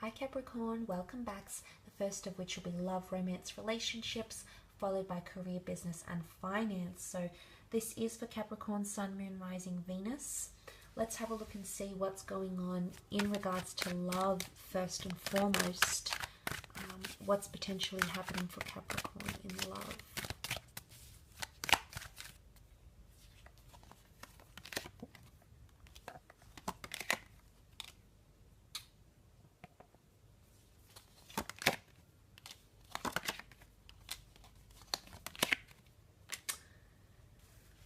Hi Capricorn, welcome back. The first of which will be love, romance, relationships, followed by career, business and finance. So this is for Capricorn, Sun, Moon, Rising, Venus. Let's have a look and see what's going on in regards to love first and foremost. What's potentially happening for Capricorn in love.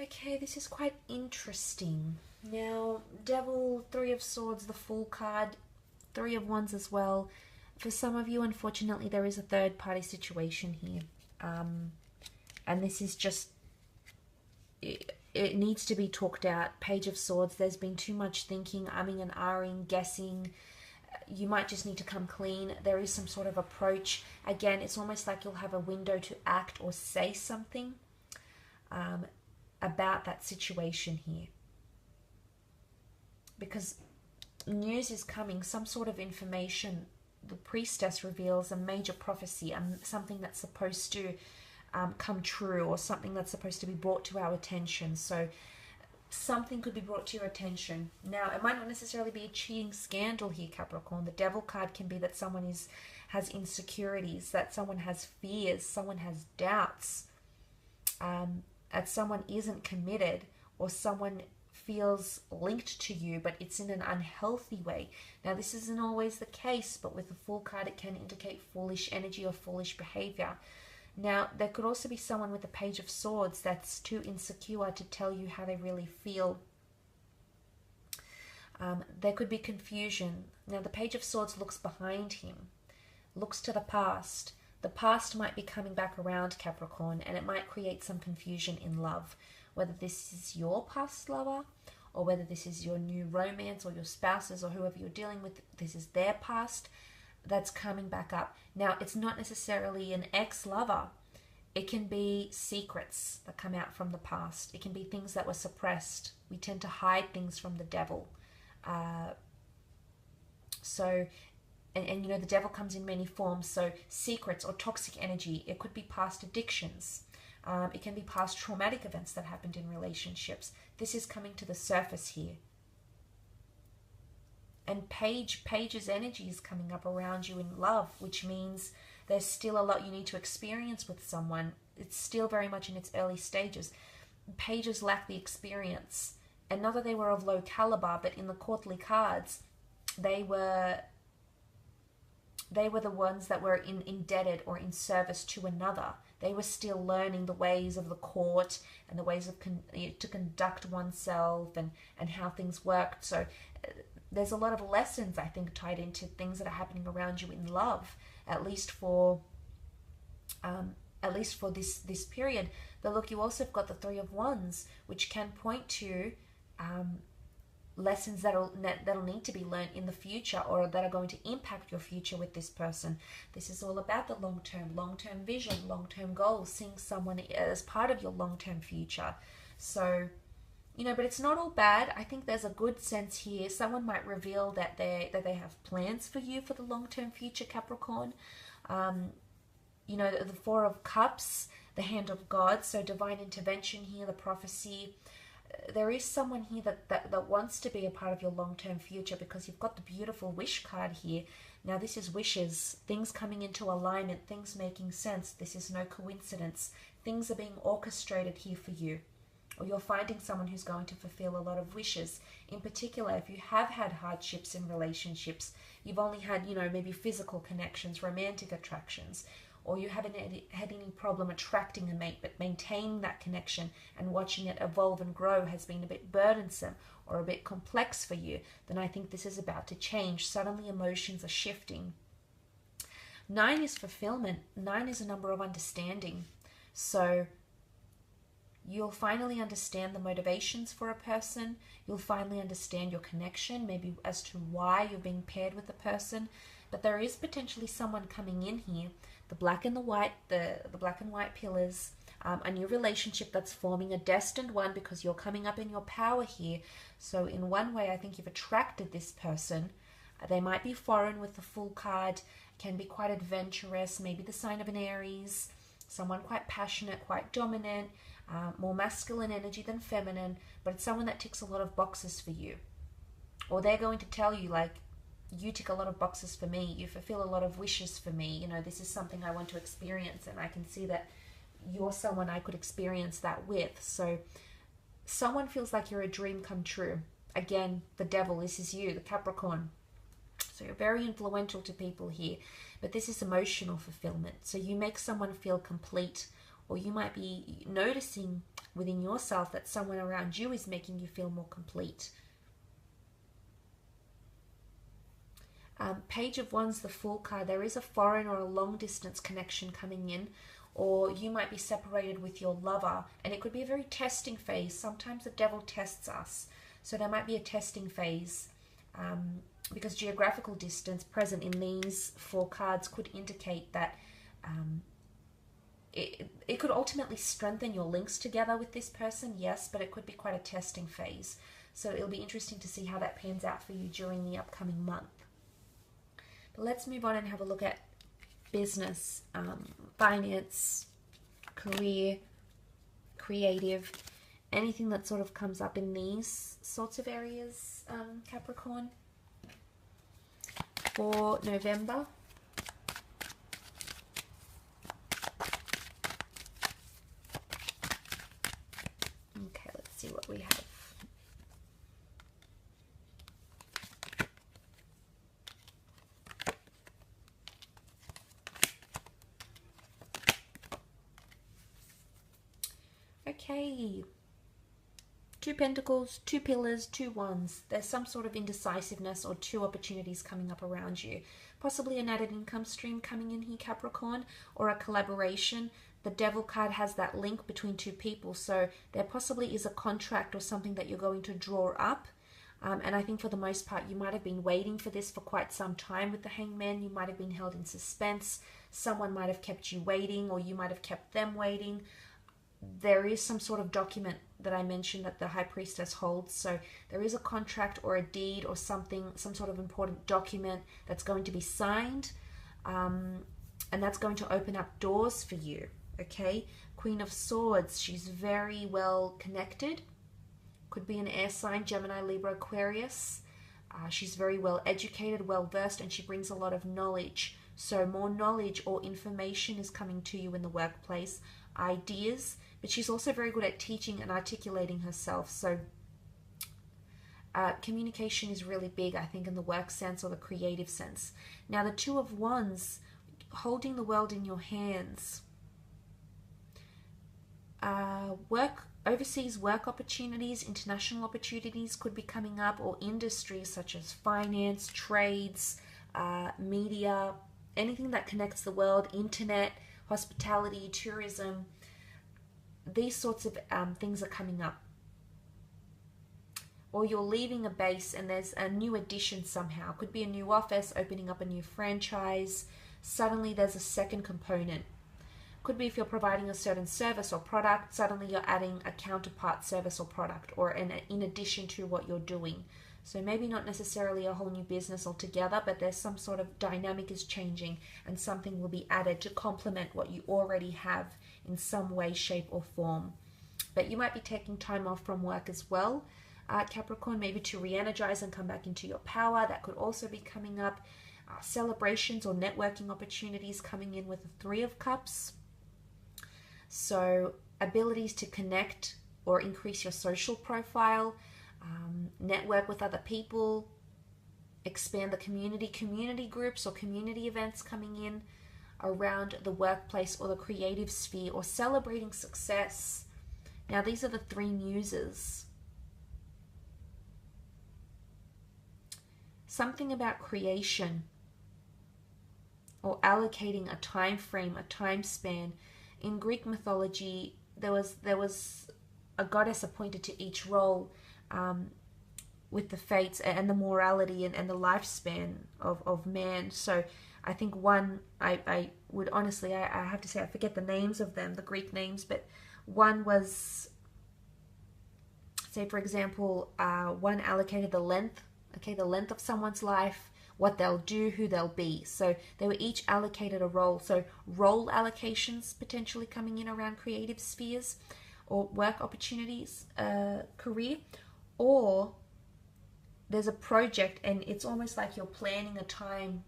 Okay, this is quite interesting. Now, Devil, Three of Swords, the Fool card, Three of Wands as well. For some of you, unfortunately, there is a third party situation here. And this is just, it needs to be talked out. Page of Swords, there's been too much thinking, umming and ahhing, guessing. You might just need to come clean. There is some sort of approach. Again, it's almost like you'll have a window to act or say something about that situation here, because news is coming, some sort of information. The priestess reveals a major prophecy, something that's supposed to come true, or something that's supposed to be brought to our attention. So something could be brought to your attention. Now, it might not necessarily be a cheating scandal here, Capricorn. The Devil card can be that someone has insecurities, that someone has fears, someone has doubts, that someone isn't committed, or someone feels linked to you, but it's in an unhealthy way. Now, this isn't always the case, but with the Fool card, it can indicate foolish energy or foolish behavior. Now, there could also be someone with the Page of Swords that's too insecure to tell you how they really feel. There could be confusion. Now, the Page of Swords looks behind him, looks to the past. The past might be coming back around, Capricorn, and it might create some confusion in love. Whether this is your past lover, or whether this is your new romance, or your spouses, or whoever you're dealing with, this is their past that's coming back up. Now, it's not necessarily an ex-lover. It can be secrets that come out from the past. It can be things that were suppressed. We tend to hide things from the devil. And you know, the devil comes in many forms. So secrets or toxic energy. It could be past addictions. It can be past traumatic events that happened in relationships. This is coming to the surface here. And Page's energy is coming up around you in love, which means there's still a lot you need to experience with someone. It's still very much in its early stages. Pages lack the experience. And not that they were of low caliber, but in the courtly cards, they were the ones that were indebted or in service to another. They were still learning the ways of the court and the ways of to conduct oneself and how things worked. So there's a lot of lessons, I think, tied into things that are happening around you in love, at least for this period. But look, you also have got the Three of Wands, which can point to lessons that'll need to be learned in the future, or that are going to impact your future with this person. This is all about the long-term vision, long-term goals, seeing someone as part of your long-term future. So, you know, but it's not all bad. I think there's a good sense here. Someone might reveal that they have plans for you for the long-term future, Capricorn. You know, the Four of Cups, the Hand of God, so divine intervention here, the prophecy. There is someone here that wants to be a part of your long-term future, because you've got the beautiful Wish card here. Now, this is wishes, things coming into alignment, things making sense. This is no coincidence. Things are being orchestrated here for you. Or you're finding someone who's going to fulfill a lot of wishes. In particular, if you have had hardships in relationships, you've only had, you know, maybe physical connections, romantic attractions, or you haven't had any problem attracting a mate, but maintaining that connection and watching it evolve and grow has been a bit burdensome or a bit complex for you, then I think this is about to change. Suddenly emotions are shifting. 9 is fulfillment. 9 is a number of understanding. So you'll finally understand the motivations for a person. You'll finally understand your connection, maybe as to why you're being paired with a person. But there is potentially someone coming in here, the black and the white, the black and white pillars, a new relationship that's forming, a destined one, because you're coming up in your power here. So in one way, I think you've attracted this person They might be foreign with the Fool card, can be quite adventurous, maybe the sign of an Aries, someone quite passionate, quite dominant, more masculine energy than feminine, but it's someone that ticks a lot of boxes for you. Or they're going to tell you, like, you tick a lot of boxes for me, you fulfill a lot of wishes for me, you know, this is something I want to experience, and I can see that you're someone I could experience that with. So someone feels like you're a dream come true. Again, the devil, this is you, the Capricorn. So you're very influential to people here, but this is emotional fulfillment. So you make someone feel complete, or you might be noticing within yourself that someone around you is making you feel more complete. Page of Wands, the Fool card. There is a foreign or a long distance connection coming in, or you might be separated with your lover, and it could be a very testing phase. Sometimes the devil tests us, so there might be a testing phase, because geographical distance present in these 4 cards could indicate that it could ultimately strengthen your links together with this person, yes, but it could be quite a testing phase. So it'll be interesting to see how that pans out for you during the upcoming month. But let's move on and have a look at business, finance, career, creative, anything that sort of comes up in these sorts of areas, Capricorn, for November. Okay, let's see what we have. Okay, 2 pentacles, 2 pillars, 2 wands. There's some sort of indecisiveness or 2 opportunities coming up around you. Possibly an added income stream coming in here, Capricorn, or a collaboration. The Devil card has that link between 2 people, so there possibly is a contract or something that you're going to draw up. And I think for the most part, you might have been waiting for this for quite some time with the Hangman. You might have been held in suspense. Someone might have kept you waiting, or you might have kept them waiting. There is some sort of document that I mentioned that the High Priestess holds. So there is a contract or a deed or something, some sort of important document that's going to be signed. And that's going to open up doors for you. Okay. Queen of Swords. She's very well connected. Could be an air sign, Gemini, Libra, Aquarius. She's very well educated, well versed, and she brings a lot of knowledge. So more knowledge or information is coming to you in the workplace. Ideas, but she's also very good at teaching and articulating herself. So communication is really big, I think, in the work sense or the creative sense. Now, the 2 of Wands, holding the world in your hands. Overseas work opportunities, international opportunities could be coming up, or industries such as finance, trades, media, anything that connects the world, internet, hospitality, tourism. These sorts of things are coming up. Or you're leaving a base and there's a new addition somehow. Could be a new office, opening up a new franchise. Suddenly there's a second component. Could be if you're providing a certain service or product, suddenly you're adding a counterpart service or product, or in addition to what you're doing. So maybe not necessarily a whole new business altogether, but there's some sort of dynamic is changing and something will be added to complement what you already have in some way, shape or form. But you might be taking time off from work as well, Capricorn, maybe to re-energize and come back into your power. That could also be coming up. Celebrations or networking opportunities coming in with the 3 of Cups. So abilities to connect or increase your social profile, network with other people, expand the community groups or community events coming in around the workplace or the creative sphere, or celebrating success. Now, these are the 3 muses. Something about creation or allocating a time frame, a time span. In Greek mythology, there was a goddess appointed to each role, with the fates and the morality and the lifespan of man. So I think one, I would honestly, I have to say, I forget the names of them, the Greek names, but one was, say for example, one allocated the length of someone's life, what they'll do, who they'll be. So they were each allocated a role. So role allocations potentially coming in around creative spheres or work opportunities, career, or there's a project and it's almost like you're planning a time,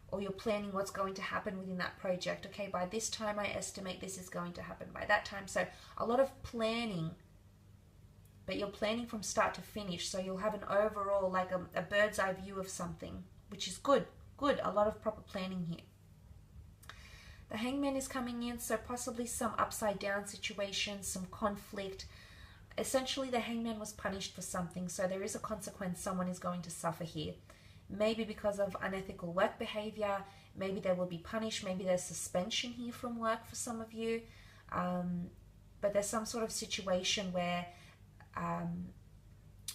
or you're planning what's going to happen within that project. Okay, by this time I estimate this is going to happen by that time. So a lot of planning, but you're planning from start to finish. So you'll have an overall, like a bird's eye view of something, which is good. Good, a lot of proper planning here. The Hangman is coming in, so possibly some upside down situation, some conflict. Essentially, the Hangman was punished for something, so there is a consequence someone is going to suffer here. Maybe because of unethical work behavior, maybe they will be punished, maybe there's suspension here from work for some of you, but there's some sort of situation where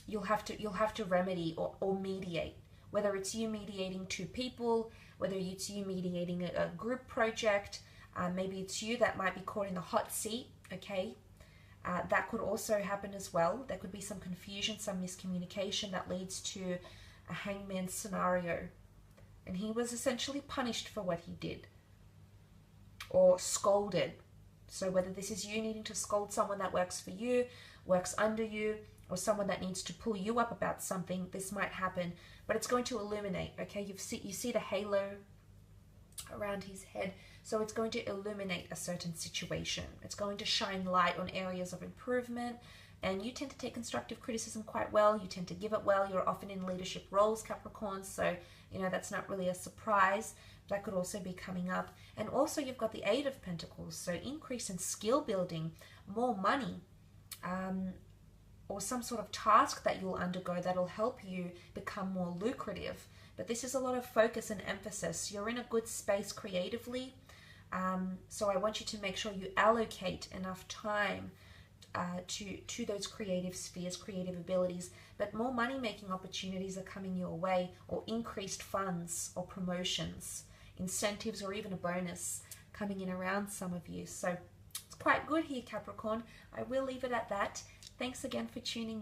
you'll have to remedy or mediate, whether it's you mediating two people, whether it's you mediating a group project, maybe it's you that might be caught in the hot seat, okay? That could also happen as well. There could be some confusion, some miscommunication that leads to a Hangman scenario, and he was essentially punished for what he did, or scolded. So whether this is you needing to scold someone that works for you, works under you, or someone that needs to pull you up about something, this might happen, but it's going to illuminate, okay? You see the halo around his head, so it's going to illuminate a certain situation. It's going to shine light on areas of improvement, and you tend to take constructive criticism quite well. You tend to give it well. You're often in leadership roles, Capricorn, so that's not really a surprise. That could also be coming up. And also you've got the Eight of Pentacles, so increase in skill building, more money, or some sort of task that you'll undergo that'll help you become more lucrative. But this is a lot of focus and emphasis. You're in a good space creatively, so I want you to make sure you allocate enough time to those creative spheres, creative abilities. But more money-making opportunities are coming your way, or increased funds or promotions, incentives, or even a bonus coming in around some of you. So it's quite good here, Capricorn. I will leave it at that. Thanks again for tuning in.